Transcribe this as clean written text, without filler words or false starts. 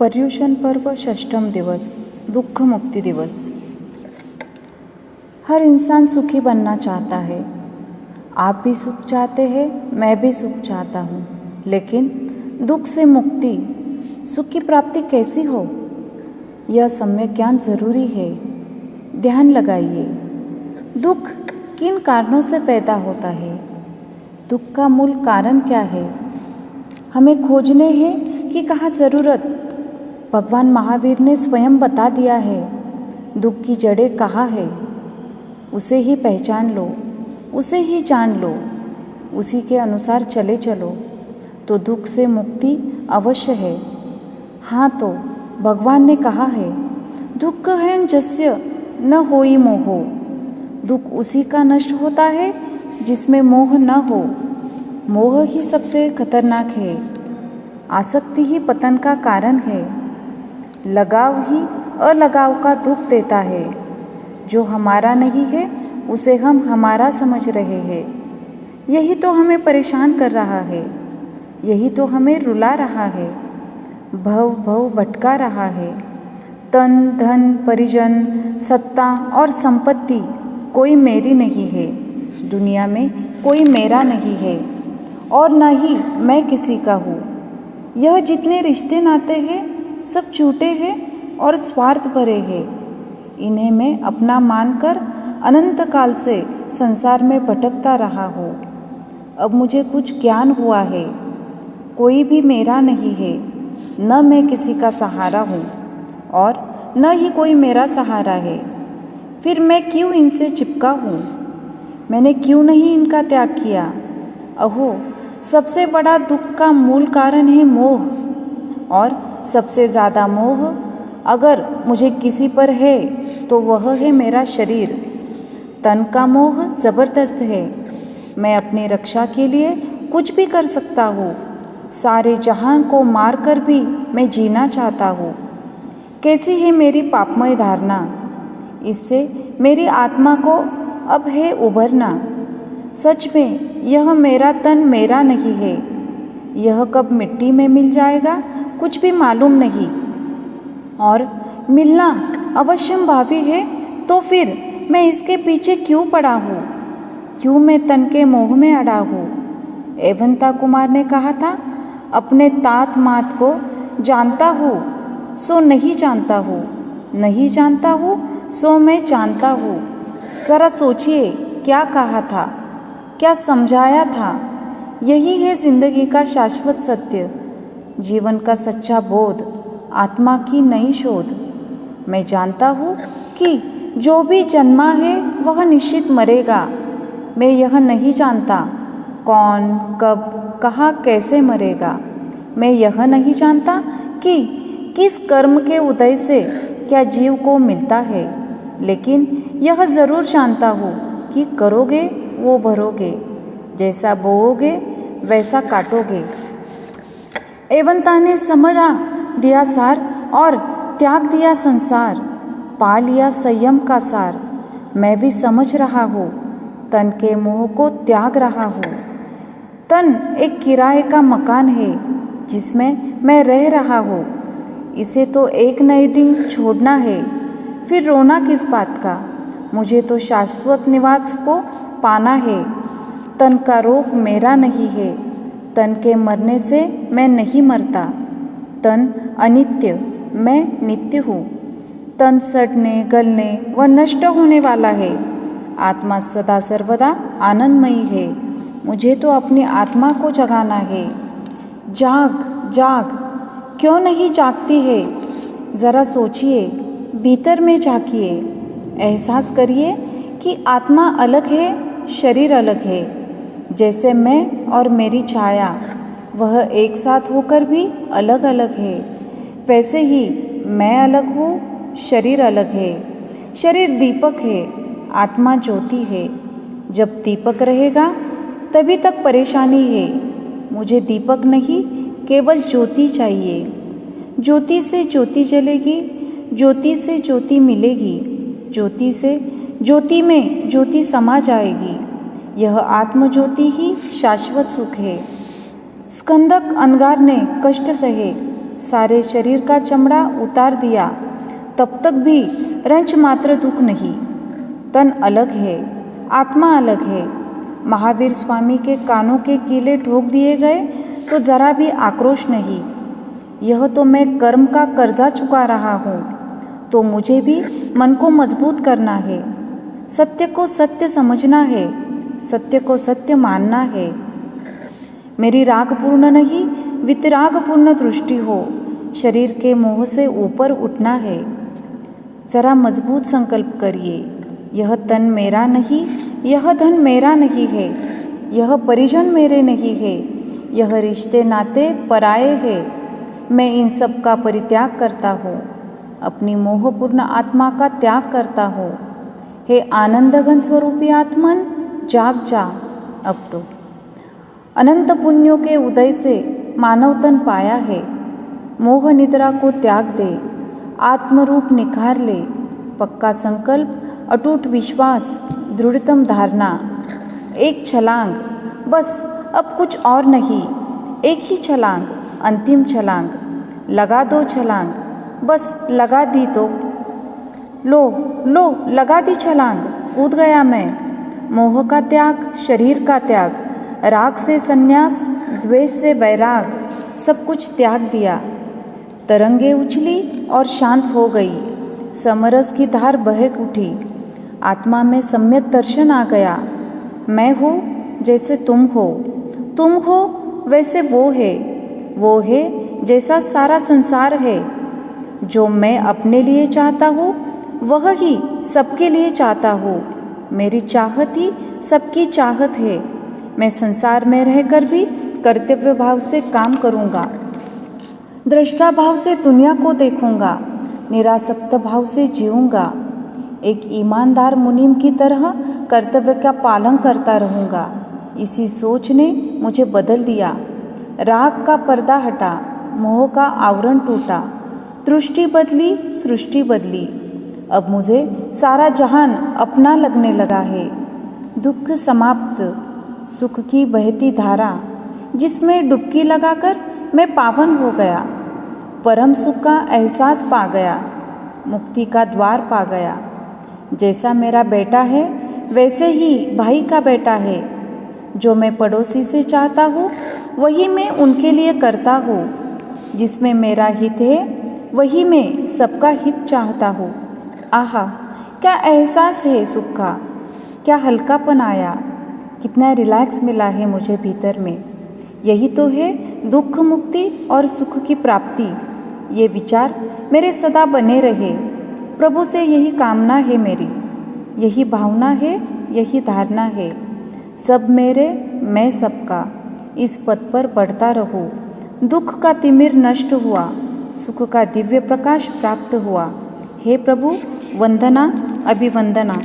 पर्युषण पर्व षष्ठम दिवस, दुख मुक्ति दिवस। हर इंसान सुखी बनना चाहता है। आप भी सुख चाहते हैं, मैं भी सुख चाहता हूँ। लेकिन दुख से मुक्ति, सुख की प्राप्ति कैसी हो, यह सम्यक ज्ञान जरूरी है। ध्यान लगाइए, दुख किन कारणों से पैदा होता है? दुख का मूल कारण क्या है? हमें खोजने हैं कि कहाँ ज़रूरत? भगवान महावीर ने स्वयं बता दिया है, दुख की जड़ें कहाँ है। उसे ही पहचान लो, उसे ही जान लो, उसी के अनुसार चले चलो तो दुख से मुक्ति अवश्य है। हाँ, तो भगवान ने कहा है, दुख है जस्य न होई मोहो। दुख उसी का नष्ट होता है जिसमें मोह न हो। मोह ही सबसे खतरनाक है। आसक्ति ही पतन का कारण है। लगाव ही अलगाव का दुख देता है। जो हमारा नहीं है उसे हम हमारा समझ रहे हैं। यही तो हमें परेशान कर रहा है, यही तो हमें रुला रहा है, भव भव भटका रहा है। तन धन परिजन सत्ता और संपत्ति कोई मेरी नहीं है। दुनिया में कोई मेरा नहीं है और न ही मैं किसी का हूँ। यह जितने रिश्ते नाते हैं सब झूठे हैं और स्वार्थ भरे हैं। इन्हें मैं अपना मानकर अनंत काल से संसार में भटकता रहा हूँ। अब मुझे कुछ ज्ञान हुआ है, कोई भी मेरा नहीं है। न मैं किसी का सहारा हूँ और न ही कोई मेरा सहारा है। फिर मैं क्यों इनसे चिपका हूँ? मैंने क्यों नहीं इनका त्याग किया? अहो, सबसे बड़ा दुख का मूल कारण है मोह। और सबसे ज़्यादा मोह अगर मुझे किसी पर है तो वह है मेरा शरीर। तन का मोह ज़बरदस्त है। मैं अपनी रक्षा के लिए कुछ भी कर सकता हूँ। सारे जहान को मार कर भी मैं जीना चाहता हूँ। कैसी है मेरी पापमय धारणा! इससे मेरी आत्मा को अब है उभरना। सच में यह मेरा तन मेरा नहीं है। यह कब मिट्टी में मिल जाएगा कुछ भी मालूम नहीं, और मिलना अवश्यंभावी है। तो फिर मैं इसके पीछे क्यों पड़ा हूँ? क्यों मैं तन के मोह में अड़ा हूँ? एवंता कुमार ने कहा था, अपने तात मात को जानता हूँ सो नहीं जानता हूँ, नहीं जानता हूँ सो मैं जानता हूँ। ज़रा सोचिए, क्या कहा था, क्या समझाया था? यही है जिंदगी का शाश्वत सत्य, जीवन का सच्चा बोध, आत्मा की नई शोध। मैं जानता हूँ कि जो भी जन्मा है वह निश्चित मरेगा। मैं यह नहीं जानता कौन कब कहाँ कैसे मरेगा। मैं यह नहीं जानता कि किस कर्म के उदय से क्या जीव को मिलता है। लेकिन यह ज़रूर जानता हूँ कि करोगे वो भरोगे, जैसा बोओगे वैसा काटोगे। एवंता ने समझा दिया सार और त्याग दिया संसार, पा लिया संयम का सार। मैं भी समझ रहा हूँ, तन के मोह को त्याग रहा हूँ। तन एक किराए का मकान है जिसमें मैं रह रहा हूँ। इसे तो एक नए दिन छोड़ना है, फिर रोना किस बात का? मुझे तो शाश्वत निवास को पाना है। तन का रोग मेरा नहीं है, तन के मरने से मैं नहीं मरता। तन अनित्य, मैं नित्य हूँ। तन सड़ने गलने व नष्ट होने वाला है। आत्मा सदा सर्वदा आनंदमयी है। मुझे तो अपनी आत्मा को जगाना है। जाग जाग, क्यों नहीं जागती है? ज़रा सोचिए, भीतर में झांकिए, एहसास करिए कि आत्मा अलग है, शरीर अलग है। जैसे मैं और मेरी छाया, वह एक साथ होकर भी अलग अलग है, वैसे ही मैं अलग हूँ, शरीर अलग है। शरीर दीपक है, आत्मा ज्योति है। जब दीपक रहेगा तभी तक परेशानी है। मुझे दीपक नहीं, केवल ज्योति चाहिए। ज्योति से ज्योति जलेगी, ज्योति से ज्योति मिलेगी, ज्योति से ज्योति में ज्योति समा जाएगी। यह आत्मज्योति ही शाश्वत सुख है। स्कंदक अंगार ने कष्ट सहे, सारे शरीर का चमड़ा उतार दिया, तब तक भी रंच मात्र दुख नहीं। तन अलग है, आत्मा अलग है। महावीर स्वामी के कानों के कीले ठोक दिए गए तो जरा भी आक्रोश नहीं। यह तो मैं कर्म का कर्जा चुका रहा हूँ, तो मुझे भी मन को मजबूत करना है। सत्य को सत्य समझना है, सत्य को सत्य मानना है। मेरी रागपूर्ण नहीं, वितरागपूर्ण दृष्टि हो। शरीर के मोह से ऊपर उठना है। जरा मजबूत संकल्प करिए। यह तन मेरा नहीं, यह धन मेरा नहीं है, यह परिजन मेरे नहीं है, यह रिश्ते नाते पराये हैं। मैं इन सब का परित्याग करता हूँ, अपनी मोहपूर्ण आत्मा का त्याग करता हूँ। हे आनंदघन स्वरूपी आत्मन, जाग जा अब तो। अनंत पुण्यों के उदय से मानव तन पाया है। मोह निद्रा को त्याग दे, आत्मरूप निखार ले। पक्का संकल्प, अटूट विश्वास, दृढ़तम धारणा। एक छलांग, बस अब कुछ और नहीं। एक ही छलांग, अंतिम छलांग। लगा दो छलांग, बस लगा दी तो। लो लगा दी छलांग, कूद गया मैं। मोह का त्याग, शरीर का त्याग, राग से संन्यास, द्वेष से वैराग, सब कुछ त्याग दिया। तरंगे उछली और शांत हो गई। समरस की धार बह उठी। आत्मा में सम्यक दर्शन आ गया। मैं हूँ जैसे तुम हो वैसे वो है जैसा सारा संसार है। जो मैं अपने लिए चाहता हूँ वह ही सबके लिए चाहता हूँ। मेरी चाहत ही सबकी चाहत है। मैं संसार में रहकर भी कर्तव्य भाव से काम करूँगा, दृष्टा भाव से दुनिया को देखूँगा, निरासक्त भाव से जीऊँगा। एक ईमानदार मुनीम की तरह कर्तव्य का पालन करता रहूँगा। इसी सोच ने मुझे बदल दिया। राग का पर्दा हटा, मोह का आवरण टूटा, दृष्टि बदली, सृष्टि बदली। अब मुझे सारा जहान अपना लगने लगा है। दुख समाप्त, सुख की बहती धारा, जिसमें डुबकी लगाकर मैं पावन हो गया। परम सुख का एहसास पा गया, मुक्ति का द्वार पा गया। जैसा मेरा बेटा है वैसे ही भाई का बेटा है। जो मैं पड़ोसी से चाहता हूँ वही मैं उनके लिए करता हूँ। जिसमें मेरा हित है वही मैं सबका हित चाहता हूँ। आहा, क्या एहसास है सुख का, क्या हल्कापन आया, कितना रिलैक्स मिला है मुझे भीतर में। यही तो है दुख मुक्ति और सुख की प्राप्ति। ये विचार मेरे सदा बने रहे। प्रभु से यही कामना है मेरी, यही भावना है, यही धारणा है। सब मेरे, मैं सबका, इस पथ पर बढ़ता रहूं। दुख का तिमिर नष्ट हुआ, सुख का दिव्य प्रकाश प्राप्त हुआ। हे प्रभु, वंदना, अभिवंदना।